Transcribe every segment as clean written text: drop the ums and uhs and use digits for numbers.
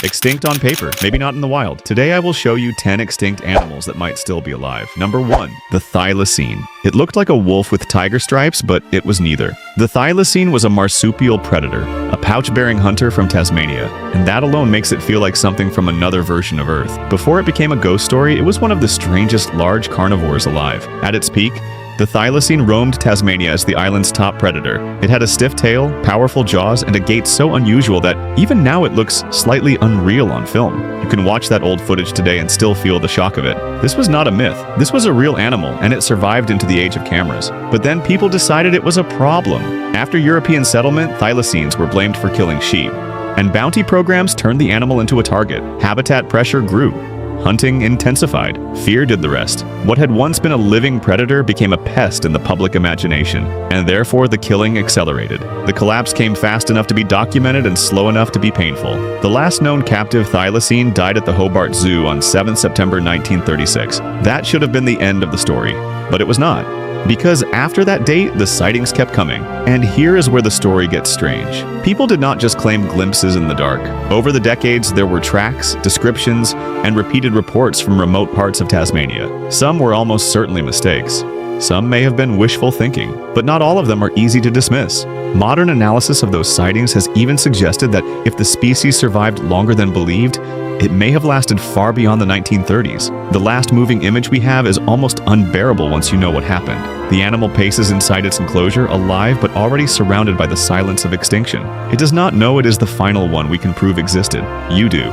Extinct on paper, maybe not in the wild. Today I will show you 10 extinct animals that might still be alive. Number 1. The thylacine. It looked like a wolf with tiger stripes, but it was neither. The thylacine was a marsupial predator, a pouch-bearing hunter from Tasmania, and that alone makes it feel like something from another version of Earth. Before it became a ghost story, it was one of the strangest large carnivores alive. At its peak, the thylacine roamed Tasmania as the island's top predator. It had a stiff tail, powerful jaws, and a gait so unusual that even now it looks slightly unreal on film. You can watch that old footage today and still feel the shock of it. This was not a myth. This was a real animal, and it survived into the age of cameras. But then people decided it was a problem. After European settlement, thylacines were blamed for killing sheep, and bounty programs turned the animal into a target. Habitat pressure grew. Hunting intensified. Fear did the rest. What had once been a living predator became a pest in the public imagination, and therefore the killing accelerated. The collapse came fast enough to be documented and slow enough to be painful. The last known captive thylacine died at the Hobart Zoo on 7 September 1936. That should have been the end of the story, but it was not. Because after that date, the sightings kept coming. And here is where the story gets strange. People did not just claim glimpses in the dark. Over the decades, there were tracks, descriptions, and repeated reports from remote parts of Tasmania. Some were almost certainly mistakes. Some may have been wishful thinking, but not all of them are easy to dismiss. Modern analysis of those sightings has even suggested that if the species survived longer than believed, it may have lasted far beyond the 1930s. The last moving image we have is almost unbearable once you know what happened. The animal paces inside its enclosure, alive but already surrounded by the silence of extinction. It does not know it is the final one we can prove existed. You do.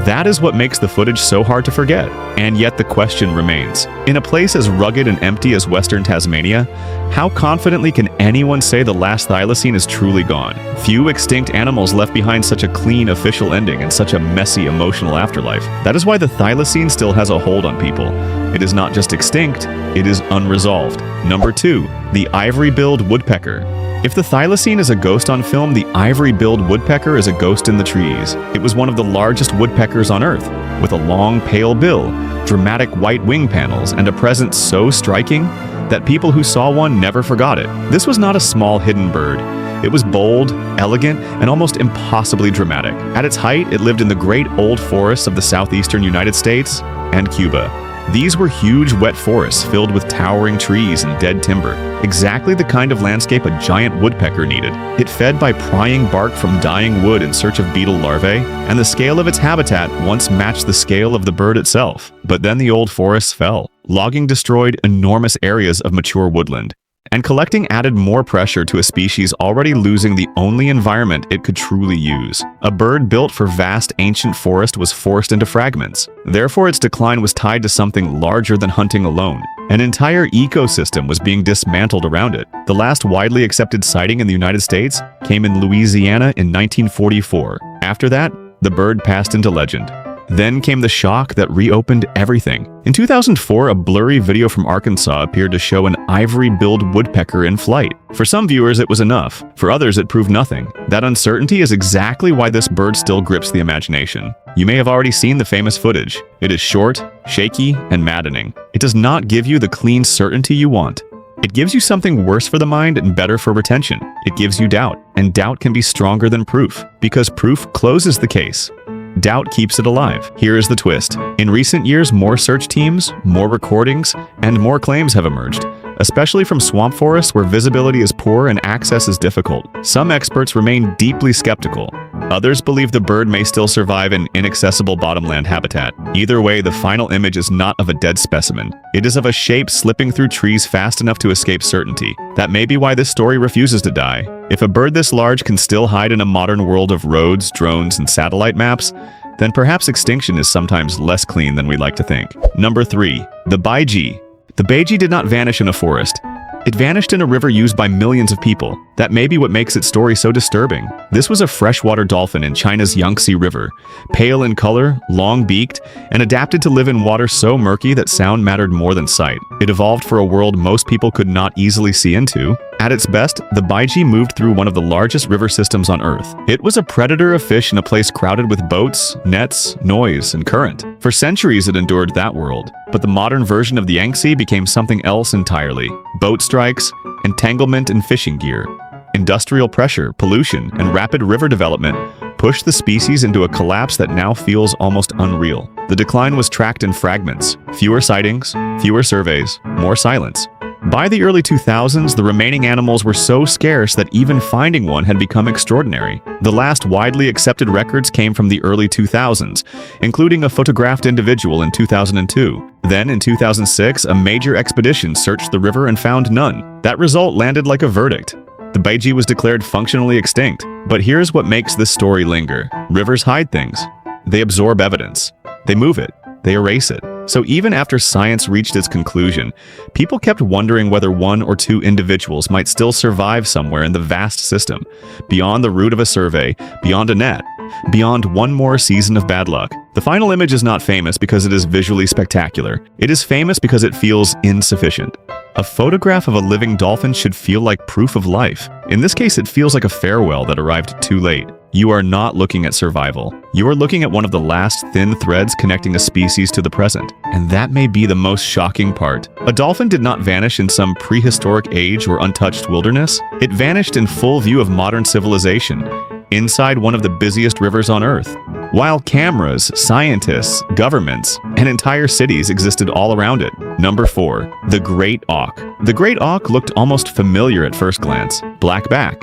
That is what makes the footage so hard to forget. And yet the question remains. In a place as rugged and empty as Western Tasmania, how confidently can anyone say the last thylacine is truly gone? Few extinct animals left behind such a clean official ending and such a messy emotional afterlife. That is why the thylacine still has a hold on people. It is not just extinct, it is unresolved. Number 2. The Ivory-Billed Woodpecker. If the thylacine is a ghost on film, the Ivory-Billed Woodpecker is a ghost in the trees. It was one of the largest woodpeckers on Earth, with a long, pale bill, dramatic white wing panels, and a presence so striking that people who saw one never forgot it. This was not a small hidden bird. It was bold, elegant, and almost impossibly dramatic. At its height, it lived in the great old forests of the southeastern United States and Cuba. These were huge wet forests filled with towering trees and dead timber, exactly the kind of landscape a giant woodpecker needed. It fed by prying bark from dying wood in search of beetle larvae, and the scale of its habitat once matched the scale of the bird itself. But then the old forests fell. Logging destroyed enormous areas of mature woodland, and collecting added more pressure to a species already losing the only environment it could truly use. A bird built for vast ancient forest was forced into fragments. Therefore, its decline was tied to something larger than hunting alone. An entire ecosystem was being dismantled around it. The last widely accepted sighting in the United States came in Louisiana in 1944. After that, the bird passed into legend. Then came the shock that reopened everything. In 2004, a blurry video from Arkansas appeared to show an ivory-billed woodpecker in flight. For some viewers, it was enough. For others, it proved nothing. That uncertainty is exactly why this bird still grips the imagination. You may have already seen the famous footage. It is short, shaky, and maddening. It does not give you the clean certainty you want. It gives you something worse for the mind and better for retention. It gives you doubt, and doubt can be stronger than proof, because proof closes the case. Doubt keeps it alive. Here is the twist. In recent years, more search teams, more recordings, and more claims have emerged, especially from swamp forests where visibility is poor and access is difficult. Some experts remain deeply skeptical. Others believe the bird may still survive in inaccessible bottomland habitat. Either way, the final image is not of a dead specimen. It is of a shape slipping through trees fast enough to escape certainty. That may be why this story refuses to die. If a bird this large can still hide in a modern world of roads, drones, and satellite maps, then perhaps extinction is sometimes less clean than we like to think. Number 3. The baiji. The baiji did not vanish in a forest. It vanished in a river used by millions of people. That may be what makes its story so disturbing. This was a freshwater dolphin in China's Yangtze River, pale in color, long-beaked, and adapted to live in water so murky that sound mattered more than sight. It evolved for a world most people could not easily see into. At its best, the baiji moved through one of the largest river systems on Earth. It was a predator of fish in a place crowded with boats, nets, noise, and current. For centuries it endured that world. But the modern version of the Yangtze became something else entirely. Boat strikes, entanglement in fishing gear, industrial pressure, pollution, and rapid river development pushed the species into a collapse that now feels almost unreal. The decline was tracked in fragments. Fewer sightings, fewer surveys, more silence. By the early 2000s, the remaining animals were so scarce that even finding one had become extraordinary. The last widely accepted records came from the early 2000s, including a photographed individual in 2002. Then, in 2006, a major expedition searched the river and found none. That result landed like a verdict. The Baiji was declared functionally extinct. But here's what makes this story linger. Rivers hide things. They absorb evidence. They move it. They erase it. So even after science reached its conclusion, people kept wondering whether one or two individuals might still survive somewhere in the vast system, beyond the route of a survey, beyond a net, beyond one more season of bad luck. The final image is not famous because it is visually spectacular. It is famous because it feels insufficient. A photograph of a living dolphin should feel like proof of life. In this case, it feels like a farewell that arrived too late. You are not looking at survival. You are looking at one of the last thin threads connecting a species to the present. And that may be the most shocking part. A dolphin did not vanish in some prehistoric age or untouched wilderness. It vanished in full view of modern civilization, inside one of the busiest rivers on Earth. While cameras, scientists, governments, and entire cities existed all around it. Number 4. The Great Auk. The Great Auk looked almost familiar at first glance. Black back,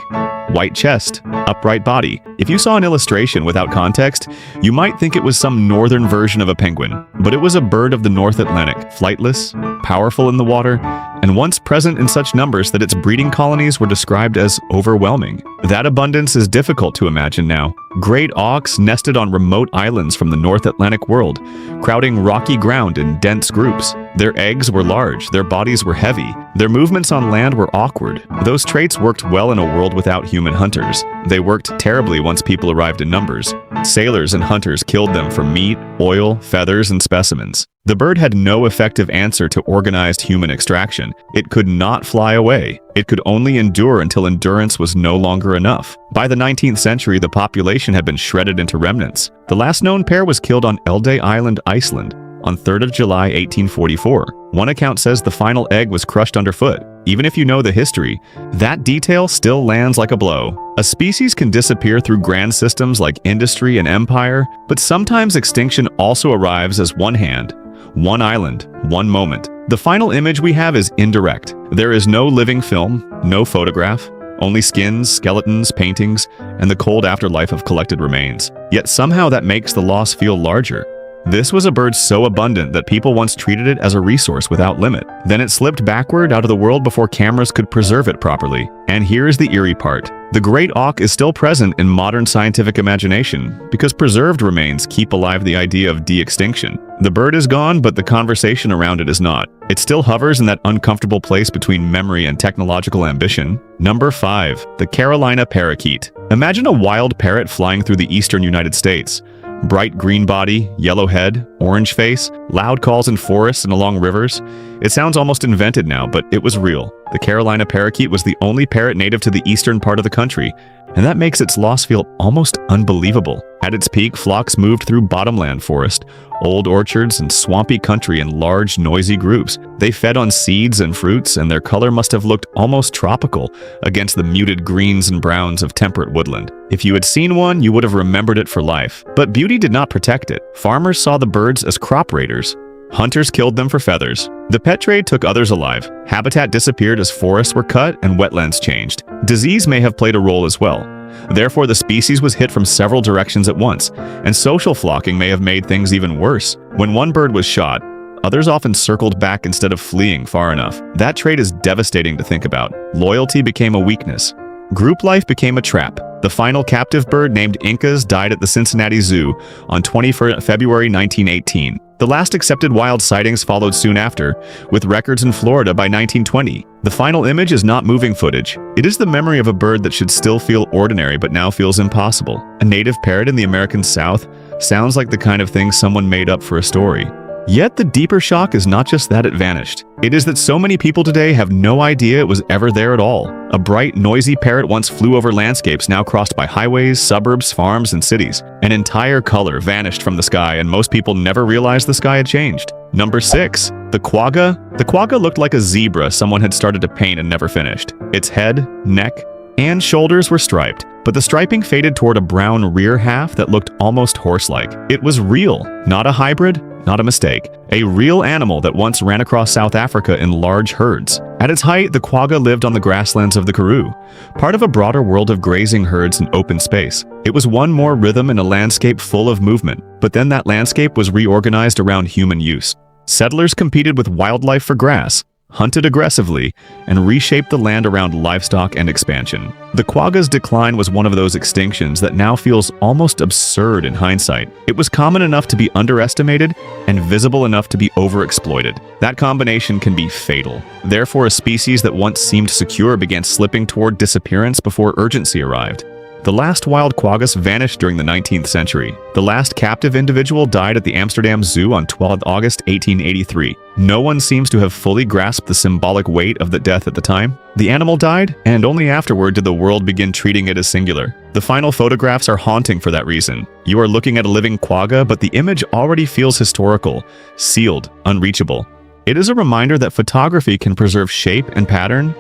white chest, upright body. If you saw an illustration without context, you might think it was some northern version of a penguin. But it was a bird of the North Atlantic, flightless, powerful in the water, and once present in such numbers that its breeding colonies were described as overwhelming. That abundance is difficult to imagine now. Great auks nested on remote islands from the North Atlantic world, crowding rocky ground in dense groups. Their eggs were large, their bodies were heavy, their movements on land were awkward. Those traits worked well in a world without human hunters. They worked terribly once people arrived in numbers. Sailors and hunters killed them for meat, oil, feathers, and specimens. The bird had no effective answer to organized human extraction. It could not fly away. It could only endure until endurance was no longer enough. By the 19th century, the population had been shredded into remnants. The last known pair was killed on Eldey Island, Iceland, on 3rd of July, 1844. One account says the final egg was crushed underfoot. Even if you know the history, that detail still lands like a blow. A species can disappear through grand systems like industry and empire, but sometimes extinction also arrives as one hand, one island, one moment. The final image we have is indirect. There is no living film, no photograph, only skins, skeletons, paintings, and the cold afterlife of collected remains. Yet somehow that makes the loss feel larger. This was a bird so abundant that people once treated it as a resource without limit. Then it slipped backward out of the world before cameras could preserve it properly. And here's the eerie part. The great auk is still present in modern scientific imagination because preserved remains keep alive the idea of de-extinction. The bird is gone, but the conversation around it is not. It still hovers in that uncomfortable place between memory and technological ambition. Number 5. The Carolina parakeet. Imagine a wild parrot flying through the eastern United States. Bright green body, yellow head, orange face, loud calls in forests and along rivers. It sounds almost invented now, but it was real. The Carolina parakeet was the only parrot native to the eastern part of the country, and that makes its loss feel almost unbelievable. At its peak, flocks moved through bottomland forest, old orchards, and swampy country in large, noisy groups. They fed on seeds and fruits, and their color must have looked almost tropical against the muted greens and browns of temperate woodland. If you had seen one, you would have remembered it for life. But beauty did not protect it. Farmers saw the birds as crop raiders. Hunters killed them for feathers. The pet trade took others alive. Habitat disappeared as forests were cut and wetlands changed. Disease may have played a role as well. Therefore, the species was hit from several directions at once, and social flocking may have made things even worse. When one bird was shot, others often circled back instead of fleeing far enough. That trait is devastating to think about. Loyalty became a weakness. Group life became a trap. The final captive bird, named Incas, died at the Cincinnati Zoo on 20 February 1918. The last accepted wild sightings followed soon after, with records in Florida by 1920. The final image is not moving footage. It is the memory of a bird that should still feel ordinary but now feels impossible. A native parrot in the American South sounds like the kind of thing someone made up for a story. Yet the deeper shock is not just that it vanished. It is that so many people today have no idea it was ever there at all. A bright, noisy parrot once flew over landscapes now crossed by highways, suburbs, farms, and cities. An entire color vanished from the sky, and most people never realized the sky had changed. Number 6. The quagga. The quagga looked like a zebra someone had started to paint and never finished. Its head, neck, and shoulders were striped, but the striping faded toward a brown rear half that looked almost horse-like. It was real, not a hybrid, not a mistake. A real animal that once ran across South Africa in large herds. At its height, the quagga lived on the grasslands of the Karoo, part of a broader world of grazing herds and open space. It was one more rhythm in a landscape full of movement, but then that landscape was reorganized around human use. Settlers competed with wildlife for grass, hunted aggressively, and reshaped the land around livestock and expansion. The quagga's decline was one of those extinctions that now feels almost absurd in hindsight. It was common enough to be underestimated and visible enough to be overexploited. That combination can be fatal. Therefore, a species that once seemed secure began slipping toward disappearance before urgency arrived. The last wild quaggas vanished during the 19th century. The last captive individual died at the Amsterdam Zoo on 12 August 1883. No one seems to have fully grasped the symbolic weight of the death at the time. The animal died, and only afterward did the world begin treating it as singular. The final photographs are haunting for that reason. You are looking at a living quagga, but the image already feels historical, sealed, unreachable. It is a reminder that photography can preserve shape and pattern,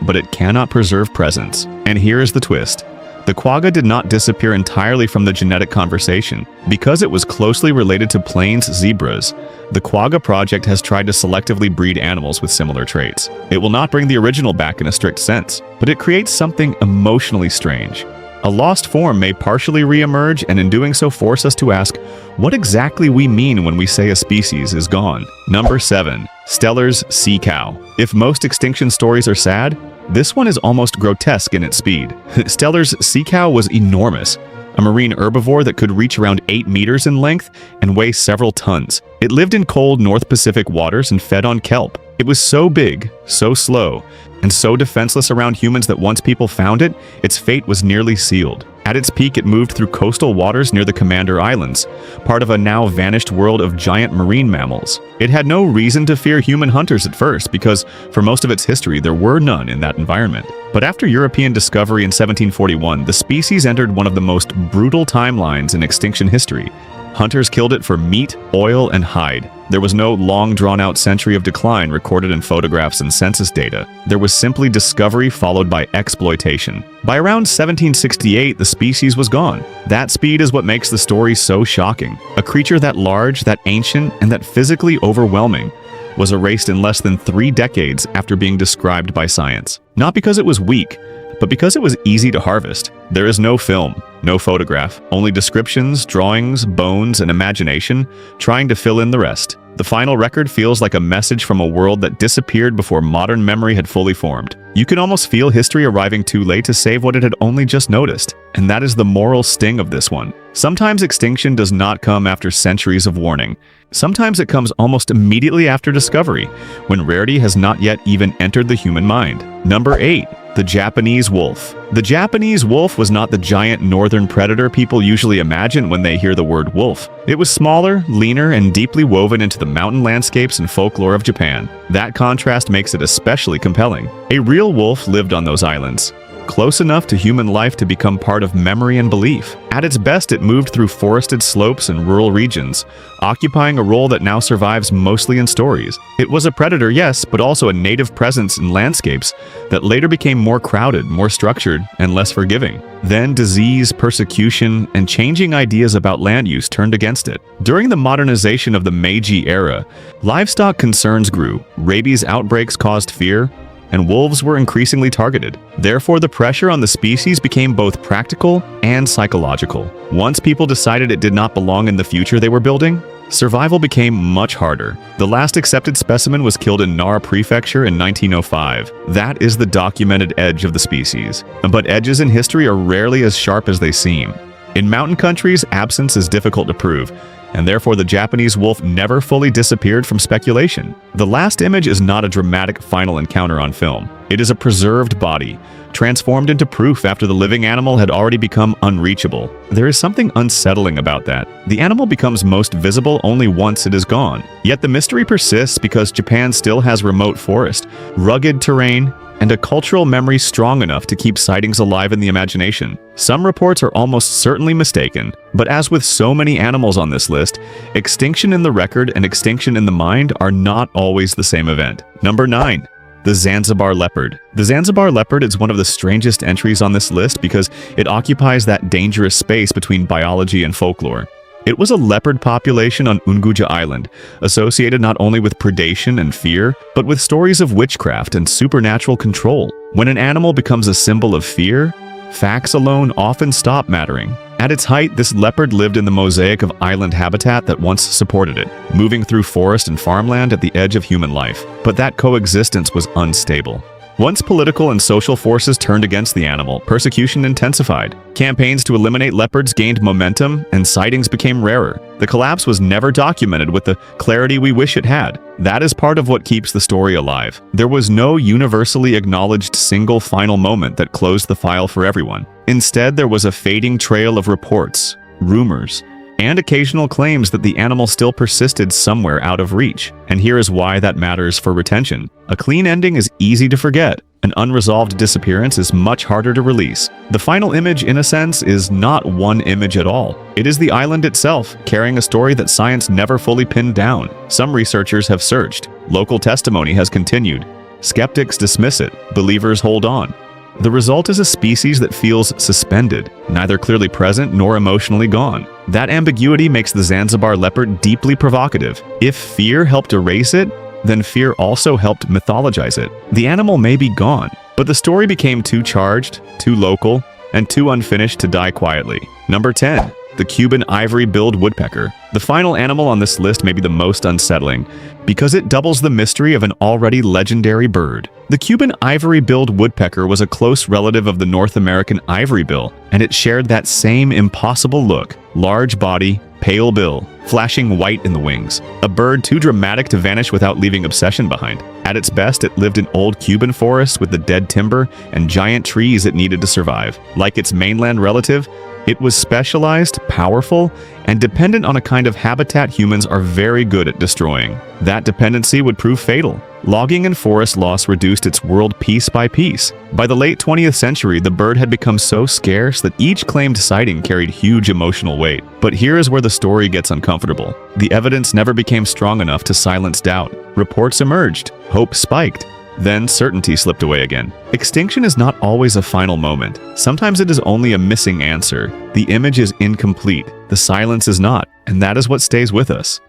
but it cannot preserve presence. And here is the twist. The quagga did not disappear entirely from the genetic conversation. Because it was closely related to plains zebras, the Quagga Project has tried to selectively breed animals with similar traits. It will not bring the original back in a strict sense, but it creates something emotionally strange. A lost form may partially re-emerge, and in doing so force us to ask what exactly we mean when we say a species is gone. Number 7. Steller's sea cow. If most extinction stories are sad, this one is almost grotesque in its speed. Steller's sea cow was enormous, a marine herbivore that could reach around 8 meters in length and weigh several tons. It lived in cold North Pacific waters and fed on kelp. It was so big, so slow, and so defenseless around humans that once people found it, its fate was nearly sealed. At its peak, it moved through coastal waters near the Commander Islands, part of a now vanished world of giant marine mammals. It had no reason to fear human hunters at first because, for most of its history, there were none in that environment. But after European discovery in 1741, the species entered one of the most brutal timelines in extinction history. Hunters killed it for meat, oil, and hide. There was no long drawn-out century of decline recorded in photographs and census data. There was simply discovery followed by exploitation. By around 1768, the species was gone. That speed is what makes the story so shocking. A creature that large, that ancient, and that physically overwhelming was erased in less than 3 decades after being described by science. Not because it was weak, but because it was easy to harvest. There is no film, no photograph, only descriptions, drawings, bones, and imagination trying to fill in the rest. The final record feels like a message from a world that disappeared before modern memory had fully formed. You can almost feel history arriving too late to save what it had only just noticed. And that is the moral sting of this one. Sometimes extinction does not come after centuries of warning. Sometimes it comes almost immediately after discovery, when rarity has not yet even entered the human mind. Number 8. The Japanese wolf. The Japanese wolf was not the giant northern predator people usually imagine when they hear the word wolf. It was smaller, leaner, and deeply woven into the mountain landscapes and folklore of Japan. That contrast makes it especially compelling. A real wolf lived on those islands, close enough to human life to become part of memory and belief. At its best, it moved through forested slopes and rural regions, occupying a role that now survives mostly in stories. It was a predator, yes, but also a native presence in landscapes that later became more crowded, more structured, and less forgiving. Then disease, persecution, and changing ideas about land use turned against it. During the modernization of the Meiji era, livestock concerns grew, rabies outbreaks caused fear, and wolves were increasingly targeted. Therefore, the pressure on the species became both practical and psychological. Once people decided it did not belong in the future they were building, survival became much harder. The last accepted specimen was killed in Nara Prefecture in 1905. That is the documented edge of the species. But edges in history are rarely as sharp as they seem. In mountain countries, absence is difficult to prove, and therefore the Japanese wolf never fully disappeared from speculation. The last image is not a dramatic final encounter on film. It is a preserved body, transformed into proof after the living animal had already become unreachable. There is something unsettling about that. The animal becomes most visible only once it is gone. Yet the mystery persists because Japan still has remote forest, rugged terrain, and a cultural memory strong enough to keep sightings alive in the imagination. Some reports are almost certainly mistaken, but as with so many animals on this list, extinction in the record and extinction in the mind are not always the same event. Number 9. The The Zanzibar Leopard. The Zanzibar Leopard is one of the strangest entries on this list because it occupies that dangerous space between biology and folklore. It was a leopard population on Unguja Island, associated not only with predation and fear, but with stories of witchcraft and supernatural control. When an animal becomes a symbol of fear, facts alone often stop mattering. At its height, this leopard lived in the mosaic of island habitat that once supported it, moving through forest and farmland at the edge of human life. But that coexistence was unstable. Once political and social forces turned against the animal, persecution intensified. Campaigns to eliminate leopards gained momentum, and sightings became rarer. The collapse was never documented with the clarity we wish it had. That is part of what keeps the story alive. There was no universally acknowledged single final moment that closed the file for everyone. Instead, there was a fading trail of reports, rumors, and occasional claims that the animal still persisted somewhere out of reach. And here is why that matters for retention. A clean ending is easy to forget. An unresolved disappearance is much harder to release. The final image, in a sense, is not one image at all. It is the island itself, carrying a story that science never fully pinned down. Some researchers have searched. Local testimony has continued. Skeptics dismiss it. Believers hold on. The result is a species that feels suspended, neither clearly present nor emotionally gone. That ambiguity makes the Zanzibar leopard deeply provocative. If fear helped erase it, then fear also helped mythologize it. The animal may be gone, but the story became too charged, too local, and too unfinished to die quietly. Number 10. The Cuban Ivory-Billed Woodpecker. The final animal on this list may be the most unsettling, because it doubles the mystery of an already legendary bird. The Cuban Ivory-Billed Woodpecker was a close relative of the North American ivory bill, and it shared that same impossible look: large body, pale bill, flashing white in the wings. A bird too dramatic to vanish without leaving obsession behind. At its best, it lived in old Cuban forests with the dead timber and giant trees it needed to survive. Like its mainland relative, it was specialized, powerful, and dependent on a kind of habitat humans are very good at destroying. That dependency would prove fatal. Logging and forest loss reduced its world piece by piece. By the late 20th century, the bird had become so scarce that each claimed sighting carried huge emotional weight. But here is where the story gets uncomfortable. The evidence never became strong enough to silence doubt. Reports emerged. Hope spiked. Then certainty slipped away again. Extinction is not always a final moment. Sometimes it is only a missing answer. The image is incomplete. The silence is not. And that is what stays with us.